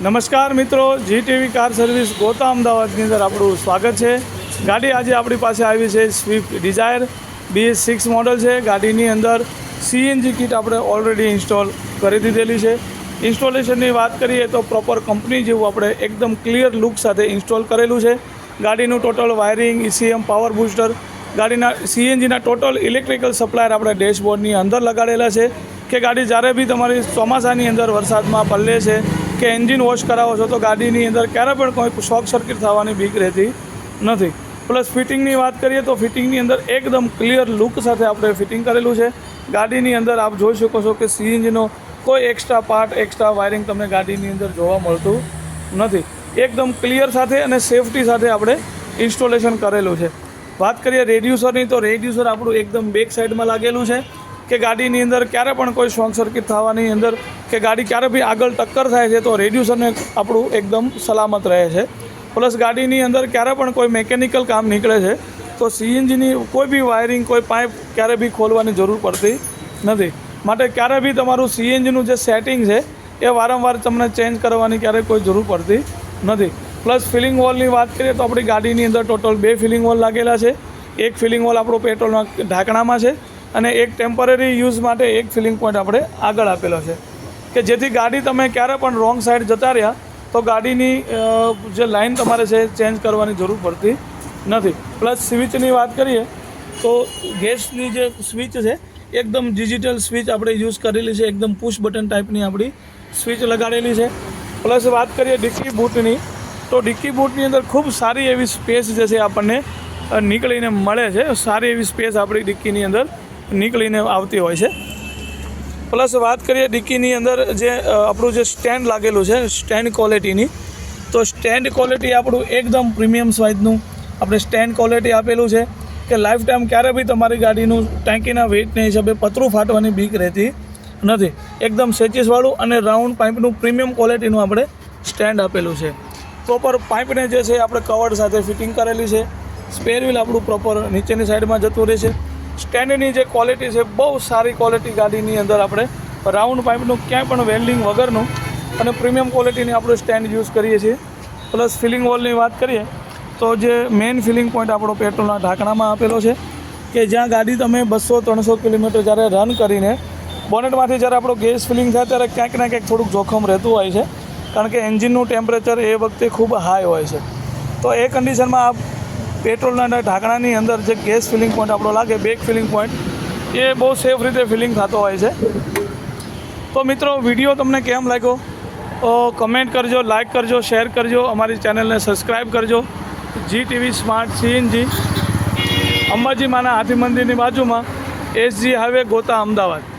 નમસ્કાર મિત્રો, GTV car service ગોતા અમદાવાદની અંદર આપણું સ્વાગત છે। ગાડી આજે આપણી પાસે આવી છે સ્વિફ્ટ ડિઝાયર BS6 મોડલ છે। ગાડીની અંદર CNG કિટ આપણે ઓલરેડી ઇન્સ્ટોલ કરી દીધેલી છે। ઇન્સ્ટોલેશનની વાત કરીએ તો પ્રોપર કંપની જેવું આપણે એકદમ ક્લિયર લુક સાથે ઇન્સ્ટોલ કરેલું છે। ગાડીનું total wiring, ECM, power booster, ગાડીના CNGના ટોટલ ઇલેક્ટ્રિકલ સપ્લાયર આપણે ડેશબોર્ડની અંદર લગાડેલા છે કે ગાડી જ્યારે બી તમારી ચોમાસાની અંદર વરસાદમાં પલળે છે કે એન્જિન વોશ કરાવો છો તો ગાડીની અંદર ક્યારે પણ કોઈ શોર્ટ સર્કિટ થવાની બીક રહેતી નથી। પ્લસ ફિટિંગની વાત કરીએ તો ફિટિંગની અંદર એકદમ ક્લિયર લુક સાથે આપણે ફિટિંગ કરેલું છે। ગાડીની અંદર આપ જોઈ શકો છો કે CNGનો કોઈ એક્સ્ટ્રા પાર્ટ, એક્સ્ટ્રા વાયરિંગ તમને ગાડીની અંદર જોવા મળતું નથી। એકદમ ક્લિયર સાથે અને સેફટી સાથે આપણે ઇન્સ્ટોલેશન કરેલું છે। વાત કરીએ રેડ્યુસરની તો રેડ્યુસર આપણું એકદમ બેક સાઈડમાં લાગેલું છે કે ગાડીની અંદર ક્યારે પણ કોઈ શોર્ટ સર્કિટ થવાની અંદર કે ગાડી ક્યારે બી આગળ ટક્કર થાય છે તો રેડ્યુસરને આપણું એકદમ સલામત રહે છે। પ્લસ ગાડીની અંદર ક્યારે પણ કોઈ મેકેનિકલ કામ નીકળે છે તો CNGની કોઈ બી વાયરિંગ, કોઈ પાઇપ ક્યારે બી ખોલવાની જરૂર પડતી નથી। માટે ક્યારે બી તમારું CNGનું જે સેટિંગ છે એ વારંવાર તમને ચેન્જ કરવાની ક્યારેય કોઈ જરૂર પડતી નથી। પ્લસ ફિલિંગ વોલની વાત કરીએ તો આપણી ગાડીની અંદર ટોટલ 2 ફિલિંગ વોલ લાગેલા છે। એક ફિલિંગ વોલ આપણો પેટ્રોલના ઢાંકણામાં છે અને એક ટેમ્પરરી યુઝ માટે એક ફિલિંગ પોઈન્ટ આપણે આગળ આપેલો છે કે જેથી ગાડી તમે ક્યારે પણ રોંગ સાઈડ જતા રહ્યા તો ગાડીની જે લાઇન તમારે છે ચેન્જ કરવાની જરૂર પડતી નથી। પ્લસ સ્વિચની વાત કરીએ તો ગેસની જે સ્વિચ છે એકદમ ડિજિટલ સ્વિચ આપણે યુઝ કરેલી છે, એકદમ પુશ બટન ટાઈપની આપણી સ્વિચ લગાડેલી છે। પ્લસ વાત કરીએ ડિક્કી બૂટની તો ડિક્કી બૂટની અંદર ખૂબ સારી એવી સ્પેસ જે છે આપણને નીકળીને મળે છે। સારી એવી સ્પેસ આપણી ડિક્કીની અંદર નીકળીને આવતી હોય છે। પ્લસ વાત કરીએ ડિક્કીની અંદર જે આપણું જે સ્ટેન્ડ લાગેલું છે સ્ટેન્ડ ક્વોલિટીની તો સ્ટેન્ડ ક્વોલિટી આપણું એકદમ પ્રીમિયમ સાઇઝનું આપણે સ્ટેન્ડ ક્વોલિટી આપેલું છે કે લાઈફ ટાઈમ ક્યારે બી તમારી ગાડીનું ટાંકીના વેઇટને હિસાબે પતરું ફાટવાની બીક રહેતી નથી। એકદમ સેચીસવાળું અને રાઉન્ડ પાઇપનું પ્રીમિયમ ક્વોલિટીનું આપણે સ્ટેન્ડ આપેલું છે। પ્રોપર પાઇપને જે છે આપણે કવર સાથે ફિટિંગ કરેલી છે। સ્પેર વ્હીલ આપણું પ્રોપર નીચેની સાઈડમાં જતું રહે છે। સ્ટેન્ડની જે ક્વોલિટી છે બહુ સારી ક્વોલિટી ગાડીની અંદર આપણે રાઉન્ડ પાઇપનું ક્યાંય પણ વેલ્ડિંગ વગરનું અને પ્રીમિયમ ક્વોલિટીની આપણે સ્ટેન્ડ યુઝ કરીએ છીએ। પ્લસ ફિલિંગ વોલની વાત કરીએ તો જે મેઇન ફિલિંગ પોઈન્ટ આપણો પેટ્રોલના ઢાંકણામાં આપેલો છે કે જ્યાં ગાડી તમે 200-300 કિલોમીટર જ્યારે રન કરીને બોનેટમાંથી જ્યારે આપણો ગેસ ફિલિંગ થાય ત્યારે ક્યાંક ને ક્યાંક થોડુંક જોખમ રહેતું હોય છે કારણ કે એન્જિનનું ટેમ્પરેચર એ વખતે ખૂબ હાઈ હોય છે। તો એ કન્ડિશનમાં આપ પેટ્રોલના ઢાંકણાની અંદર જે ગેસ ફિલિંગ પોઈન્ટ આપણો લાગે, બેક ફિલિંગ પોઈન્ટ, એ બહુ સેફ રીતે ફિલિંગ થતો હોય છે। તો મિત્રો વિડીયો તમને કેમ લાગ્યો કમેન્ટ કરજો, લાઇક કરજો, શેર કરજો, અમારી ચેનલને સબસ્ક્રાઈબ કરજો। GTV સ્માર્ટ CNG અંબાજી માના હાથી મંદિરની બાજુમાં SG હાઈવે ગોતા અમદાવાદ।